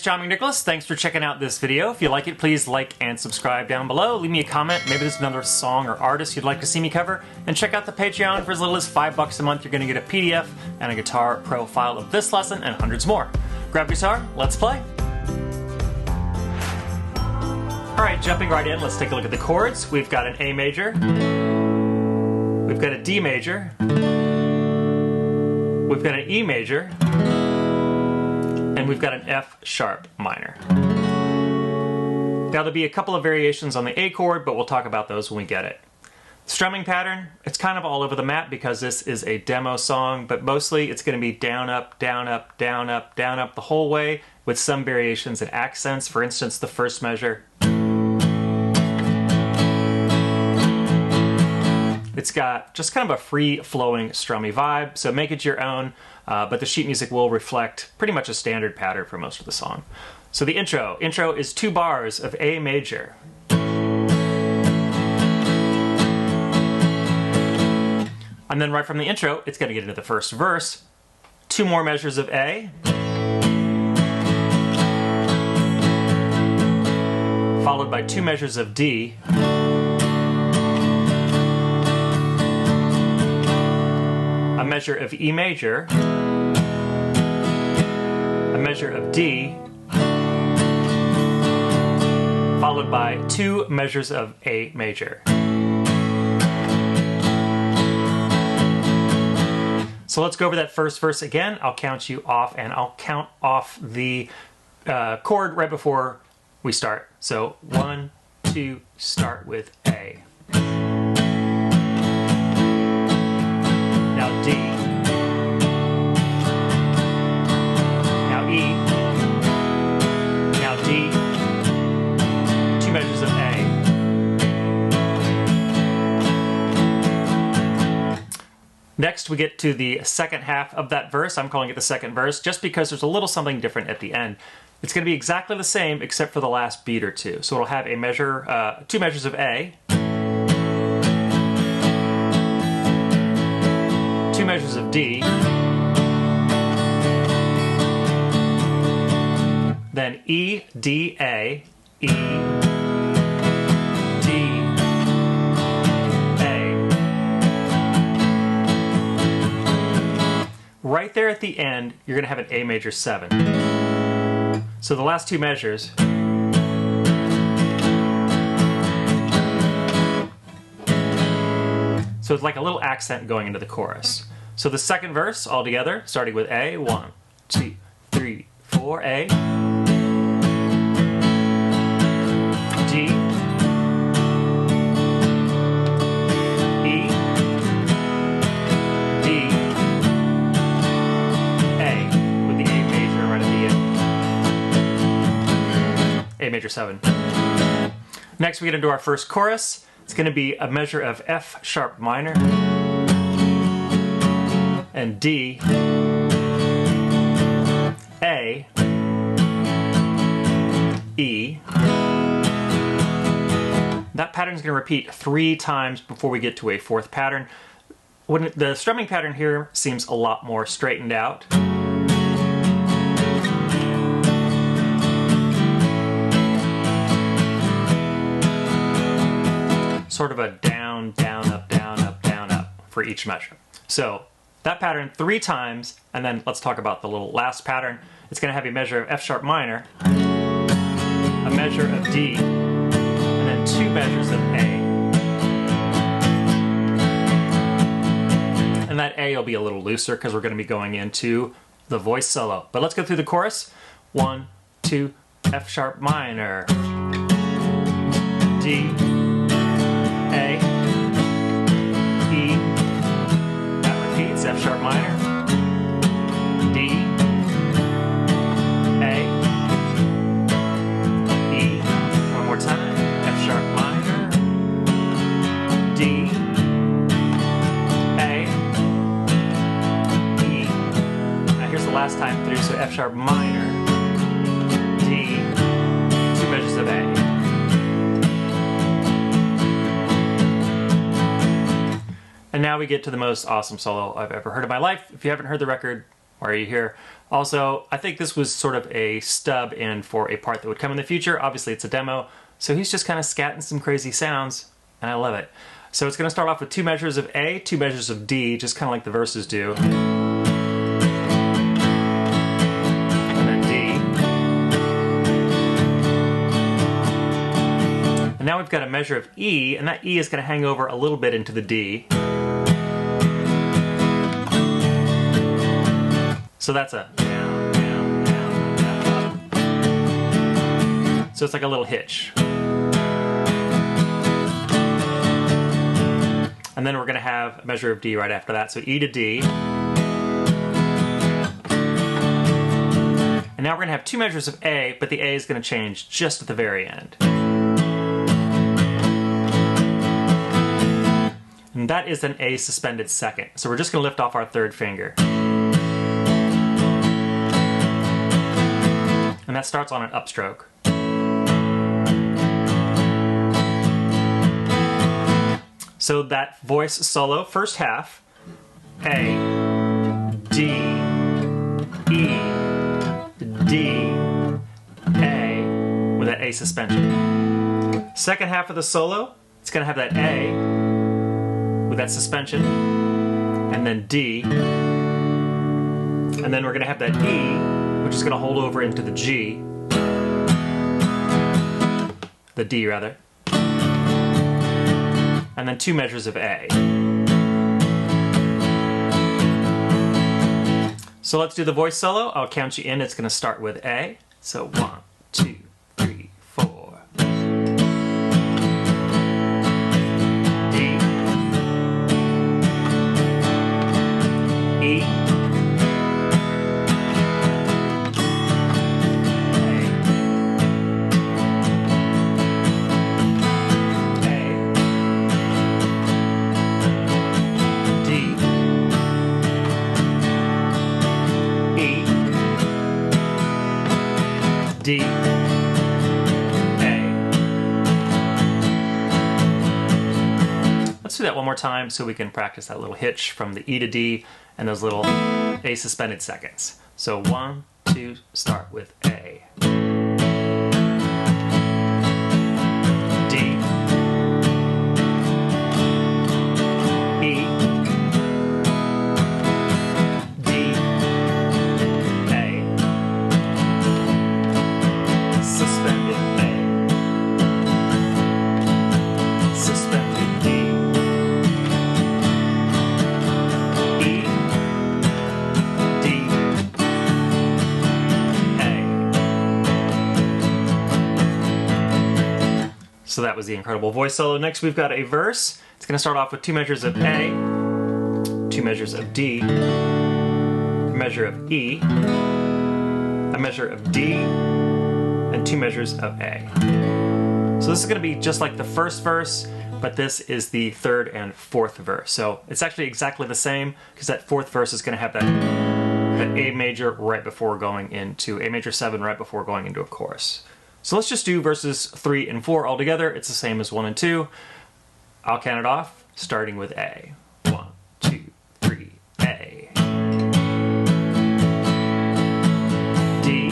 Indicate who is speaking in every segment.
Speaker 1: Charming Nicholas. Thanks for checking out this video. If you like it, please like and subscribe down below. Leave me a comment. Maybe there's another song or artist you'd like to see me cover. And check out the Patreon. For as little as $5 a month, you're going to get a PDF and a guitar profile of this lesson and hundreds more. Grab your guitar, let's play. Alright, jumping right in, let's take a look at the chords. We've got an A major. We've got a D major. We've got an E major. And we've got an F sharp minor. Now there'll be a couple of variations on the A chord, but we'll talk about those when we get it. Strumming pattern, it's kind of all over the map because this is a demo song, but mostly it's going to be down, up, down, up, down, up, down, up the whole way with some variations in accents. For instance, the first measure. It's got just kind of a free-flowing, strummy vibe, so make it your own, but the sheet music will reflect pretty much a standard pattern for most of the song. So the intro. Intro is 2 bars of A major. And then right from the intro, it's going to get into the first verse. 2 more measures of A. Followed by 2 measures of D. A measure of E major, a measure of D, followed by 2 measures of A major. So let's go over that first verse again. I'll count you off, and I'll count off the chord right before we start. So 1, 2, start with A. Now D. Now E. Now D. 2 measures of A. Next we get to the second half of that verse. I'm calling it the second verse just because there's a little something different at the end. It's going to be exactly the same except for the last beat or 2. So it'll have a measure, 2 measures of A. 2 measures of D, then E, D, A, E, D, A. Right there at the end, you're going to have an A major 7. So the last 2 measures. So it's like a little accent going into the chorus. So the second verse all together, starting with A, 1, 2, 3, 4, A, D, E, D, A, with the A major right at the end. A major 7. Next we get into our first chorus. It's going to be a measure of F sharp minor and D, A, E. That pattern is going to repeat 3 times before we get to a 4th pattern. When the strumming pattern here seems a lot more straightened out. Sort of a down, down, up, down, up, down, up for each measure. So that pattern 3 times, and then let's talk about the little last pattern. It's going to have a measure of F sharp minor, a measure of D, and then 2 measures of A. And that A will be a little looser because we're going to be going into the voice solo. But let's go through the chorus. 1, 2, F sharp minor, D, A, E, that repeats, F sharp minor, D, A, E, one more time, F sharp minor, D, A, E. Now here's the last time through, so F sharp minor, D, 2 measures of A. And now we get to the most awesome solo I've ever heard in my life. If you haven't heard the record, why are you here? Also, I think this was sort of a stub in for a part that would come in the future. Obviously, it's a demo, so he's just kind of scatting some crazy sounds, and I love it. So it's going to start off with 2 measures of A, 2 measures of D, just kind of like the verses do. And then D. And now we've got a measure of E, and that E is going to hang over a little bit into the D. So that's a down, down, down, down, up. So it's like a little hitch. And then we're going to have a measure of D right after that. So E to D. And now we're going to have 2 measures of A, but the A is going to change just at the very end. And that is an A suspended second. So we're just going to lift off our 3rd finger. And that starts on an upstroke. So that voice solo, first half, A, D, E, D, A, with that A suspension. Second half of the solo, it's going to have that A with that suspension, and then D, and then we're going to have that E, which is going to hold over into the G, the D rather, and then 2 measures of A. So let's do the voice solo. I'll count you in. It's going to start with A. So 1, 2, 3, 4. D, E, D, A. Let's do that one more time so we can practice that little hitch from the E to D and those little A suspended seconds. So 1, 2, start with A. D, E, suspended A, suspended D, E, D, A. So that was the incredible voice solo. Next we've got a verse. It's going to start off with 2 measures of A, 2 measures of D, a measure of E, a measure of D, and 2 measures of A. So this is going to be just like the first verse, but this is the 3rd and 4th verse. So it's actually exactly the same because that 4th verse is going to have that A major right before going into A major 7 right before going into a chorus. So let's just do verses 3 and 4 all together. It's the same as 1 and 2. I'll count it off, starting with A. 1, 2, 3, A. D,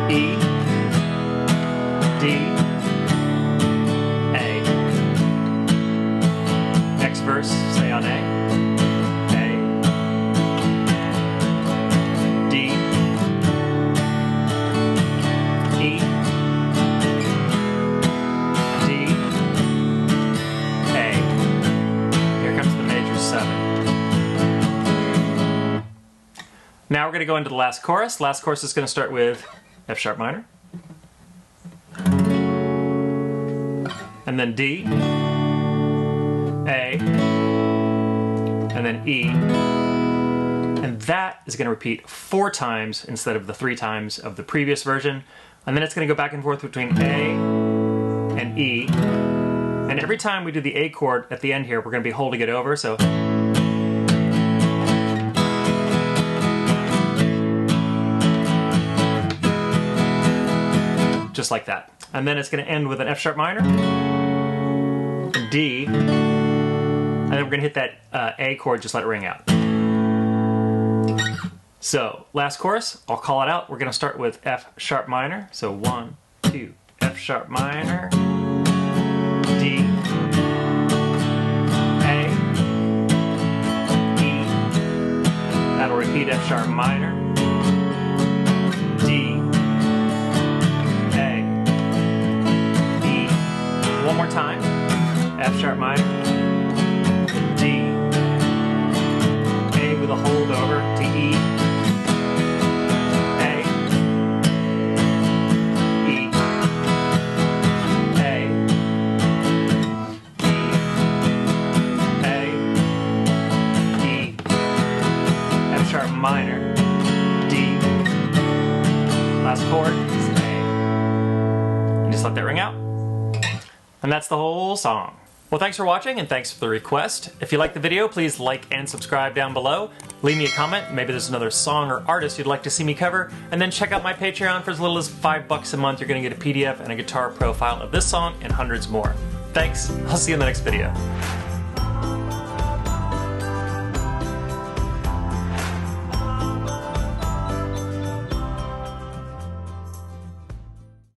Speaker 1: E, D, A. Next verse, stay on A. A, D, E, D, A. Here comes the major 7. Now we're going to go into the last chorus. Last chorus is going to start with F sharp minor, and then D, A, and then E, and that is going to repeat 4 times instead of the 3 times of the previous version, and then it's going to go back and forth between A and E, and every time we do the A chord at the end here, we're going to be holding it over, so just like that. And then it's going to end with an F sharp minor, D, and then we're going to hit that A chord, just let it ring out. So last chorus, I'll call it out. We're going to start with F sharp minor. So 1, 2, F sharp minor, D, A, E. That'll repeat F sharp minor, D, A, E. One more time. F sharp minor, D, A with a hold over to E, A, E, A, E, A, E, F sharp minor, D, last chord is A. And just let that ring out. And that's the whole song. Well, thanks for watching and thanks for the request. If you liked the video, please like and subscribe down below. Leave me a comment. Maybe there's another song or artist you'd like to see me cover. And then check out my Patreon for as little as $5 a month. You're going to get a PDF and a guitar profile of this song and hundreds more. Thanks. I'll see you in the next video.